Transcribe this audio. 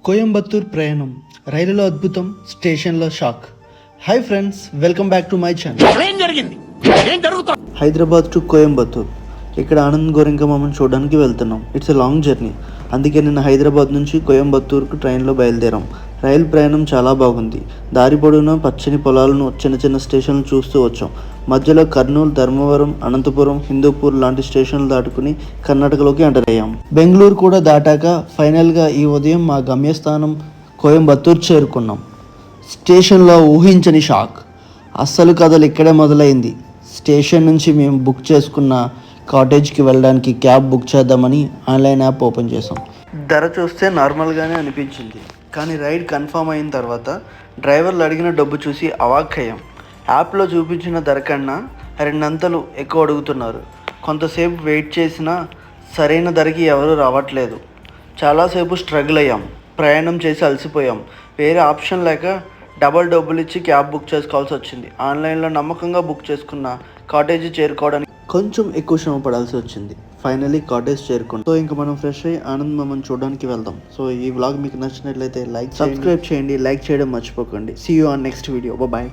కోయంబత్తూర్ ప్రయాణం, రైలులో అద్భుతం, స్టేషన్లో shock. Hi friends, welcome back to my channel. Hyderabad to Coimbatore. ఇక్కడ ఆనంద్ గోరింక మామని చూడడానికి వెళ్తున్నాం. It's a long journey. అందుకే నిన్న హైదరాబాద్ నుంచి కోయంబత్తూర్కు ట్రైన్లో బయలుదేరాం. రైలు ప్రయాణం చాలా బాగుంది. దారి పొడవునా పచ్చని పొలాలను, చిన్న చిన్న స్టేషన్లు చూస్తూ వచ్చాం. మధ్యలో కర్నూలు, ధర్మవరం, అనంతపురం, హిందూపూర్ లాంటి స్టేషన్లు దాటుకుని కర్ణాటకలోకి ఎంటర్ అయ్యాం. బెంగళూరు కూడా దాటాక ఫైనల్గా ఈ ఉదయం మా గమ్యస్థానం కోయంబత్తూర్ చేరుకున్నాం. స్టేషన్లో ఊహించని షాక్. అస్సలు కథలు ఇక్కడే మొదలైంది. స్టేషన్ నుంచి మేము బుక్ చేసుకున్న కాటేజ్కి వెళ్ళడానికి క్యాబ్ బుక్ చేద్దామని ఆన్లైన్ యాప్ ఓపెన్ చేసాం. ధర చూస్తే నార్మల్గానే అనిపించింది, కానీ రైడ్ కన్ఫర్మ్ అయిన తర్వాత డ్రైవర్లు అడిగిన డబ్బు చూసి అవాక్కయ్యాం. యాప్లో చూపించిన ధర కన్నా 2 అంతలు ఎక్కువ అడుగుతున్నారు. కొంతసేపు వెయిట్ చేసినా సరైన ధరకి ఎవరు రావట్లేదు. చాలాసేపు స్ట్రగుల్ అయ్యాం. ప్రయాణం చేసి అలసిపోయాం. వేరే ఆప్షన్ లేక డబ్బులు ఇచ్చి క్యాబ్ బుక్ చేసుకోవాల్సి వచ్చింది. ఆన్లైన్లో నమ్మకంగా బుక్ చేసుకున్న కాటేజీ చేరుకోవడానికి కొంచెం ఎక్కువ శ్రమ పడాల్సి వచ్చింది. ఫైనలీ కాటేజ్ చేరుకున్నాం. సో ఇంకా మనం ఫ్రెష్ అయ్యి ఆనంద్ మామని చూడడానికి వెళ్దాం. సో ఈ వ్లాగ్ మీకు నచ్చినట్లయితే సబ్స్క్రైబ్ చేయండి, లైక్ చేయడం మర్చిపోకండి. See you on next video. Bye.